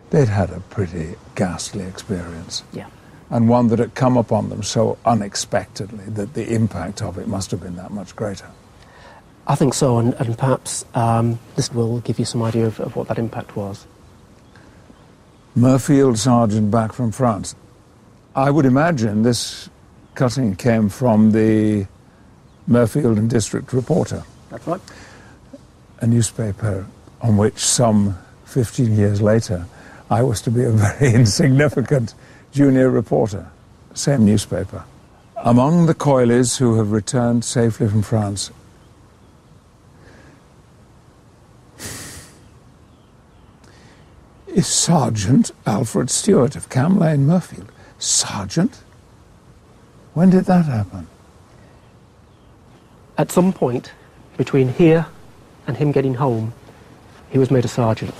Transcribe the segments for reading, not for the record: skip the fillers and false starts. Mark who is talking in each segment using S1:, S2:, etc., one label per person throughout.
S1: they'd had a pretty ghastly experience.
S2: Yeah.
S1: And one that had come upon them so unexpectedly that the impact of it must have been that much greater.
S2: I think so, and perhaps this will give you some idea of what that impact was.
S1: Murfield sergeant back from France. I would imagine this cutting came from the Murfield and District Reporter.
S2: That's right.
S1: A newspaper on which some 15 years later I was to be a very insignificant junior reporter. Same newspaper. Among the coilies who have returned safely from France, is Sergeant Alfred Stewart of Cam Lane, Murfield. Sergeant? When did that happen?
S2: At some point between here and him getting home, he was made a sergeant.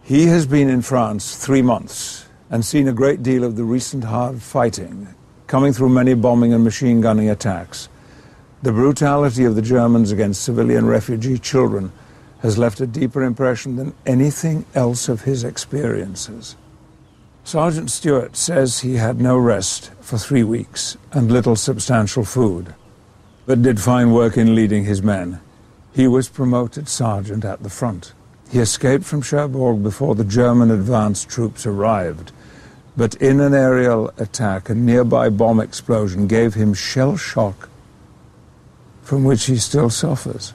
S1: He has been in France 3 months and seen a great deal of the recent hard fighting, coming through many bombing and machine gunning attacks. The brutality of the Germans against civilian refugee children has left a deeper impression than anything else of his experiences. Sergeant Stewart says he had no rest for 3 weeks and little substantial food, but did fine work in leading his men. He was promoted sergeant at the front. He escaped from Cherbourg before the German advance troops arrived, but in an aerial attack, a nearby bomb explosion gave him shell shock, from which he still suffers.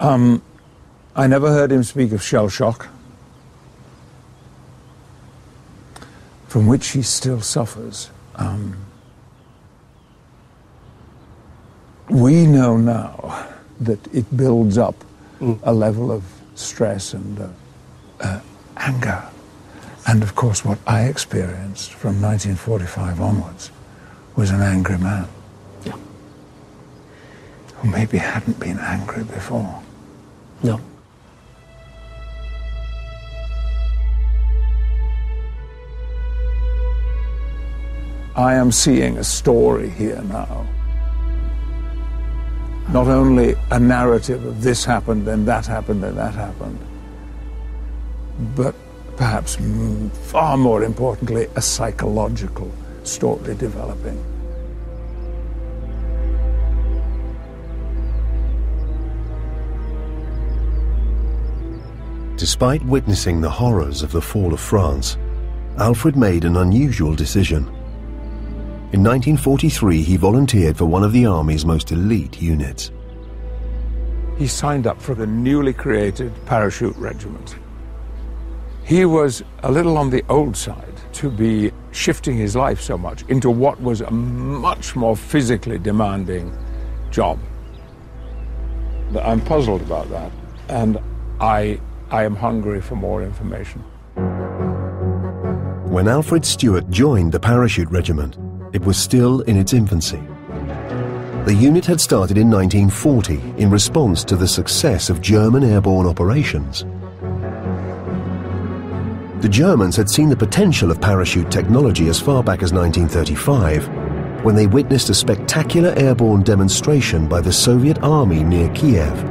S1: I never heard him speak of shell shock, from which he still suffers. We know now that it builds up a level of stress and anger. And of course what I experienced from 1945 onwards was an angry man.
S2: Yeah.
S1: Who maybe hadn't been angry before.
S2: No.
S1: I am seeing a story here now. Not only a narrative of this happened, then that happened, then that happened, but perhaps far more importantly, a psychological story developing.
S3: Despite witnessing the horrors of the fall of France, Alfred made an unusual decision. In 1943, he volunteered for one of the Army's most elite units.
S1: He signed up for the newly created Parachute Regiment. He was a little on the old side to be shifting his life so much into what was a much more physically demanding job. I'm puzzled about that, and I am hungry for more information.
S3: When Alfred Stewart joined the Parachute Regiment, it was still in its infancy. The unit had started in 1940 in response to the success of German airborne operations. The Germans had seen the potential of parachute technology as far back as 1935, when they witnessed a spectacular airborne demonstration by the Soviet Army near Kiev.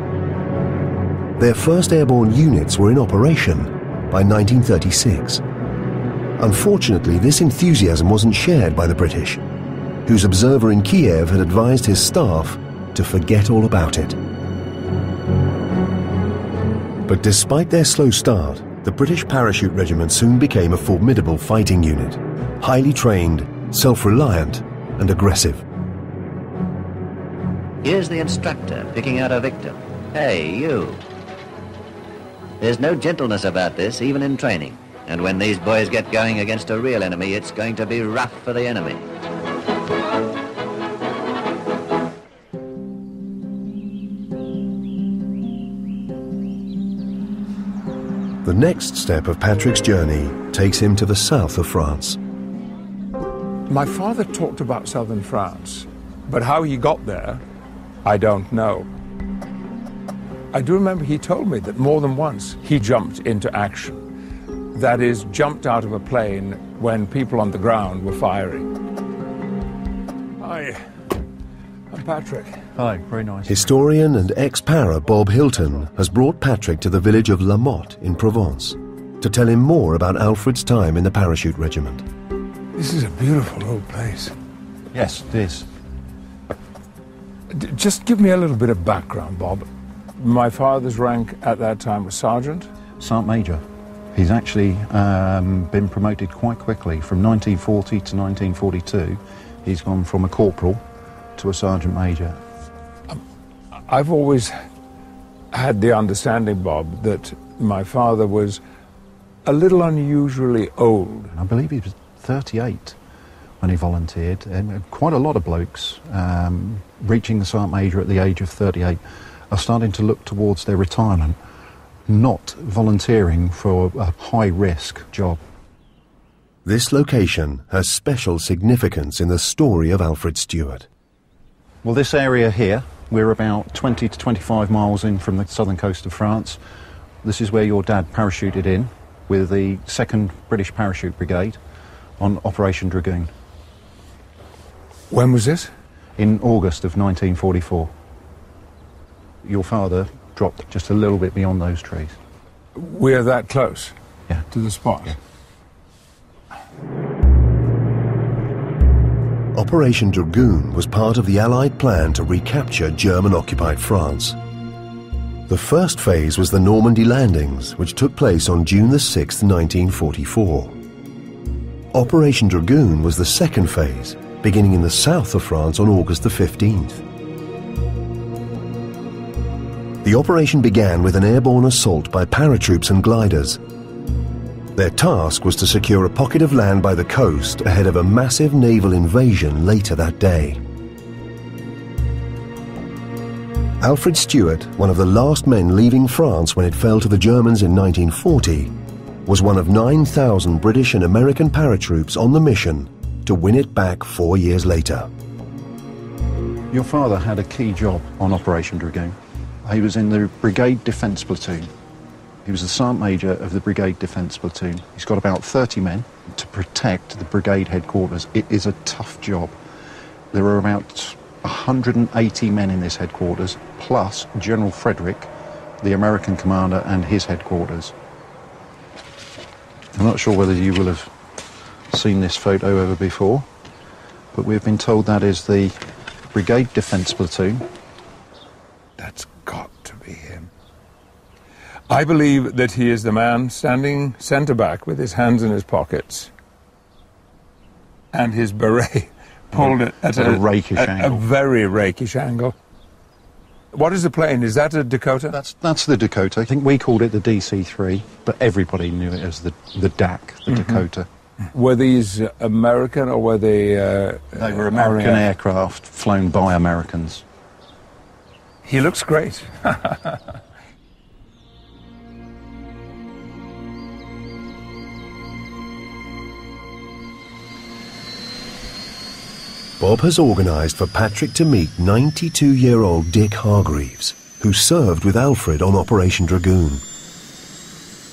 S3: Their first airborne units were in operation by 1936. Unfortunately, this enthusiasm wasn't shared by the British, whose observer in Kiev had advised his staff to forget all about it. But despite their slow start, the British Parachute Regiment soon became a formidable fighting unit, highly trained, self-reliant, and aggressive.
S4: Here's the instructor picking out a victim. Hey, you. There's no gentleness about this, even in training. And when these boys get going against a real enemy, it's going to be rough for the enemy.
S3: The next step of Patrick's journey takes him to the south of France.
S1: My father talked about southern France, but how he got there, I don't know. I do remember he told me that more than once he jumped into action. That is, jumped out of a plane when people on the ground were firing. Hi, I'm Patrick.
S5: Hello, very nice.
S3: Historian and ex-para Bob Hilton has brought Patrick to the village of La Motte in Provence to tell him more about Alfred's time in the Parachute Regiment.
S1: This is a beautiful old place.
S5: Yes, it is.
S1: Just give me a little bit of background, Bob. My father's rank at that time was sergeant.
S5: Sergeant Major. He's actually been promoted quite quickly. From 1940 to 1942, he's gone from a corporal to a sergeant major.
S1: I've always had the understanding, Bob, that my father was a little unusually old.
S5: I believe he was 38 when he volunteered, and quite a lot of blokes reaching the sergeant major at the age of 38 are starting to look towards their retirement, not volunteering for a high-risk job.
S3: This location has special significance in the story of Alfred Stewart.
S5: Well, this area here, we're about 20 to 25 miles in from the southern coast of France. This is where your dad parachuted in with the 2nd British Parachute Brigade on Operation Dragoon.
S1: When was this?
S5: In August of 1944. Your father dropped just a little bit beyond those trees.
S1: We're that close?
S5: Yeah.
S1: To the spot?
S5: Yeah.
S3: Operation Dragoon was part of the Allied plan to recapture German-occupied France. The first phase was the Normandy landings, which took place on June the 6th, 1944. Operation Dragoon was the second phase, beginning in the south of France on August the 15th. The operation began with an airborne assault by paratroops and gliders. Their task was to secure a pocket of land by the coast ahead of a massive naval invasion later that day. Alfred Stewart, one of the last men leaving France when it fell to the Germans in 1940, was one of 9,000 British and American paratroops on the mission to win it back 4 years later.
S5: Your father had a key job on Operation Dragoon. He was in the Brigade Defence Platoon. He was the Sergeant Major of the Brigade Defence Platoon. He's got about 30 men to protect the brigade headquarters. It is a tough job. There are about 180 men in this headquarters, plus General Frederick, the American commander, and his headquarters. I'm not sure whether you will have seen this photo ever before, but we've been told that is the Brigade Defence Platoon.
S1: That's got to be him. I believe that he is the man standing centre-back with his hands in his pockets and his beret pulled at
S5: a rakish angle.
S1: A very rakish angle. What is the plane? Is that a Dakota?
S5: That's the Dakota. I think we called it the DC-3, but everybody knew it as the DAC, the Dakota.
S1: Were these American or were they...
S5: They were American aircraft flown by Americans.
S1: He looks great.
S3: Bob has organised for Patrick to meet 92-year-old Dick Hargreaves, who served with Alfred on Operation Dragoon.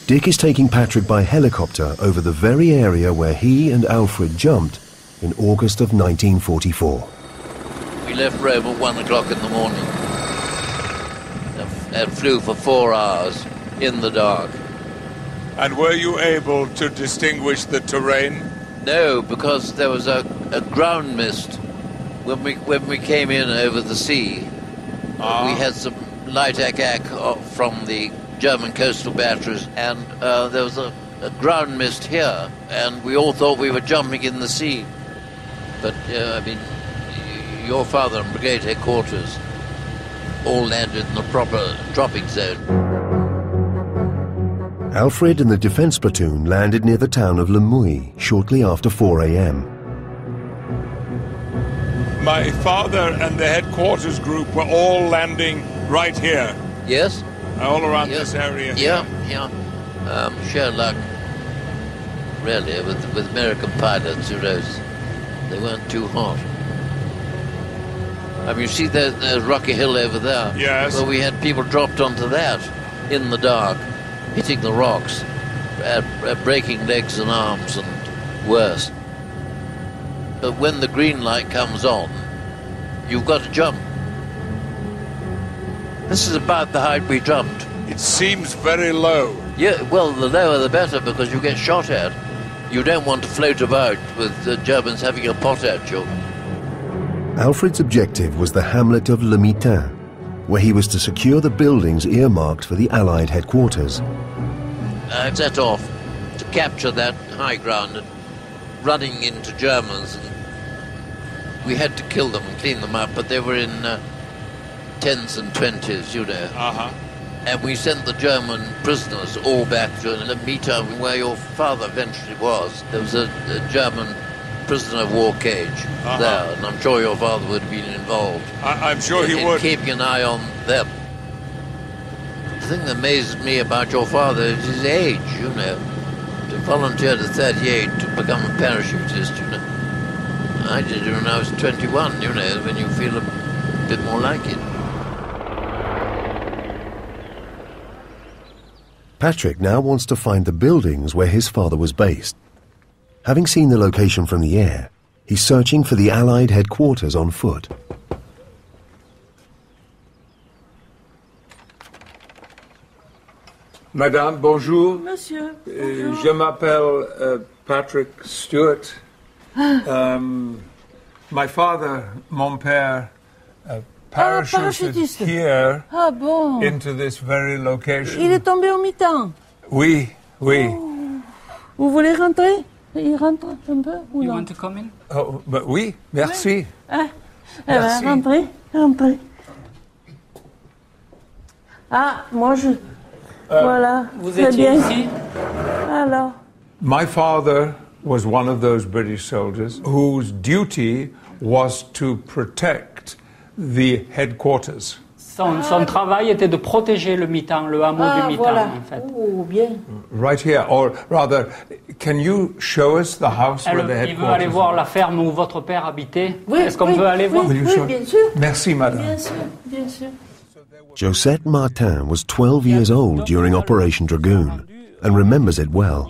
S3: Dick is taking Patrick by helicopter over the very area where he and Alfred jumped in August of 1944.
S6: We left Rome at 1 o'clock in the morning and flew for 4 hours in the dark.
S1: And were you able to distinguish the terrain?
S6: No, because there was a ground mist when we came in over the sea. We had some light attack from the German coastal batteries, and there was a ground mist here, and we all thought we were jumping in the sea. But, I mean, your father and brigade headquarters all landed in the proper dropping zone.
S3: Alfred and the defence platoon landed near the town of Le Mouilly shortly after 4 a.m.
S1: My father and the headquarters group were all landing right here.
S6: Yes?
S1: All around this area here.
S6: Yeah. Sheer luck, really, with American pilots who rose. They weren't too hot. I mean, you see there's Rocky Hill over there?
S1: Yes.
S6: Well, we had people dropped onto that in the dark, hitting the rocks, breaking legs and arms and worse. But when the green light comes on, you've got to jump. This is about the height we jumped.
S1: It seems very low.
S6: Yeah, well, the lower the better, because you get shot at. You don't want to float about with the Germans having a pot at you.
S3: Alfred's objective was the hamlet of Le Mitain, where he was to secure the buildings earmarked for the Allied headquarters.
S6: I set off to capture that high ground and running into Germans. And we had to kill them and clean them up, but they were in 10s and 20s, you know.
S1: Uh-huh.
S6: And we sent the German prisoners all back to Le Mitain, where your father eventually was. There was a German prisoner of war cage there, and I'm sure your father would have been involved.
S1: I'm sure he would.
S6: Keeping an eye on them. The thing that amazes me about your father is his age, you know. To volunteer at 38 to become a parachutist, you know. I did it when I was 21, you know, when you feel a bit more like it.
S3: Patrick now wants to find the buildings where his father was based. Having seen the location from the air, he's searching for the Allied headquarters on foot.
S1: Madame, bonjour.
S7: Monsieur, bonjour.
S1: Je m'appelle Patrick Stewart. My father, mon père, parachuted
S7: parachutiste.
S1: here
S7: Ah bon.
S1: into this very location.
S7: Il est tombé au mi-temps.
S1: Oui, oui.
S7: Oh. Vous voulez rentrer? Il rentre un peu ou
S8: You
S7: non?
S8: want to come in?
S1: Oh, but oui, merci.
S7: Ah,
S1: Merci.
S7: rentrez, rentrez. Ah, moi je... voilà,
S8: Vous
S7: très
S8: étiez
S7: bien.
S8: ici?
S7: Alors,
S1: My father was one of those British soldiers whose duty was to protect the headquarters.
S8: Son travail était de protéger le Mitain, le hameau du Mitain,
S7: voilà.
S8: en fait.
S7: Oh, bien.
S1: Right here, or rather, can you show us the house where the
S8: Il veut aller
S1: headquarters
S8: voir
S1: are?
S8: la ferme où votre père habitait.
S7: Oui,
S8: Est-ce qu'on
S7: oui,
S8: peut aller voir?
S1: Will you
S7: Oui,
S1: show-
S7: bien sûr.
S1: Merci, madame.
S7: Bien sûr, bien sûr.
S3: Josette Martin was 12 years old during Operation Dragoon and remembers it well.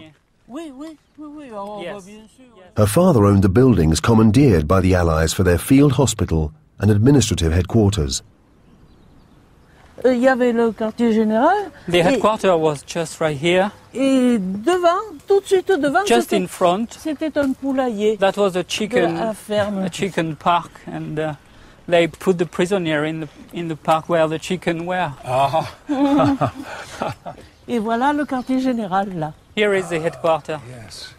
S7: Oui, oui, oui, oui. Oh,
S8: Yes.
S7: bah, bien sûr.
S3: Her father owned the buildings commandeered by the Allies for their field hospital and administrative headquarters.
S7: Il y avait le quartier général.
S8: The headquarters was just right here,
S7: Et devant, tout de suite devant,
S8: just in front.
S7: c'était un poulailler.
S8: That was
S7: de la ferme.
S8: a chicken park, and they put the prisoner in the park where the chicken were.
S7: Et voilà le quartier général là.
S8: Here is the headquarters.
S1: Yes.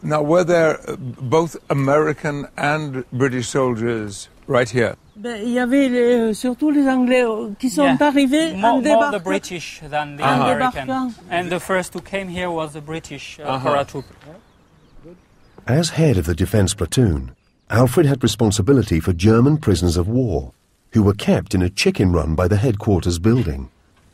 S1: Now, were there both American and British soldiers right here?
S7: Ben, il y avait surtout les Anglais qui sont arrivés en
S8: More the
S7: débarquant.
S8: British than the
S7: En
S8: American.
S7: débarquant.
S8: And the first who came here was the British paratroop.
S3: As head of the defence platoon, Alfred had responsibility for German prisoners of war, who were kept in a chicken run by the headquarters building.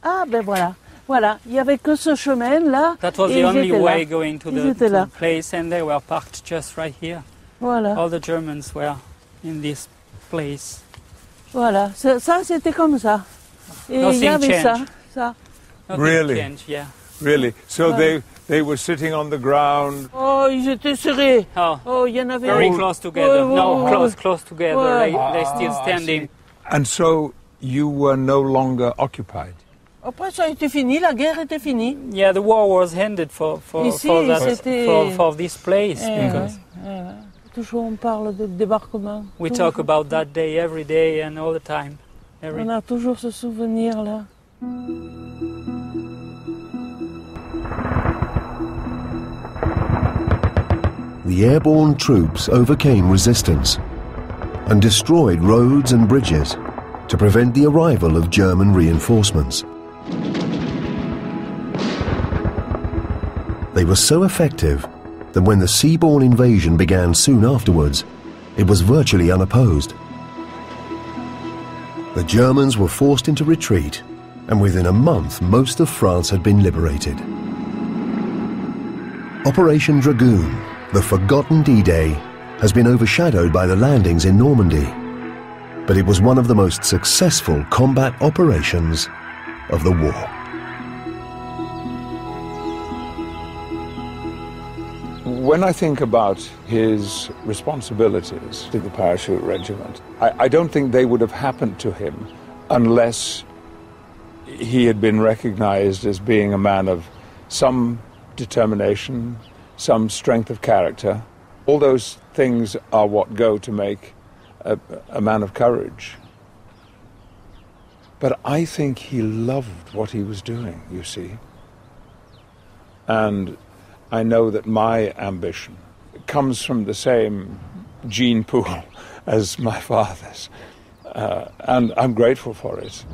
S7: Ah ben voilà, voilà, il y avait que ce chemin là.
S8: That was
S7: et
S8: the
S7: ils
S8: only
S7: étaient
S8: way
S7: là.
S8: going to
S7: Ils
S8: the
S7: étaient là.
S8: place, and they were parked just right here.
S7: Voilà,
S8: All the Germans were in this place.
S7: voilà. Ça c'était comme ça. Et il y
S8: Nothing
S7: avait
S8: changed.
S7: ça.
S8: Nothing
S1: Really?
S8: changed, yeah.
S1: Really? So
S7: Ouais.
S1: they were sitting on the ground.
S7: Oh, ils étaient serrés.
S8: Oh,
S7: Oh, il y en avait.
S8: very
S7: Oh.
S8: close together.
S7: Ouais,
S8: No,
S7: ouais, ouais.
S8: close together.
S7: Ouais.
S8: They still standing.
S1: And so you were no longer occupied.
S7: Après ça a été fini, la guerre était finie.
S8: Yeah, the war was ended for
S7: Ici,
S8: that,
S7: c'était-
S8: for this place
S7: Eh,
S8: because
S7: Toujours on parle de débarquement.
S8: we
S7: Toujours.
S8: talk about that day every day and all the time.
S7: On a toujours ce souvenir là.
S3: The airborne troops overcame resistance and destroyed roads and bridges to prevent the arrival of German reinforcements. They were so effective that when the seaborne invasion began soon afterwards, it was virtually unopposed. The Germans were forced into retreat, and within a month most of France had been liberated. Operation Dragoon, the forgotten D-Day, has been overshadowed by the landings in Normandy, but it was one of the most successful combat operations of the war.
S1: When I think about his responsibilities to the Parachute Regiment, I don't think they would have happened to him unless he had been recognized as being a man of some determination, some strength of character. All those things are what go to make a man of courage. But I think he loved what he was doing, you see. And I know that my ambition comes from the same gene pool as my father's. And I'm grateful for it.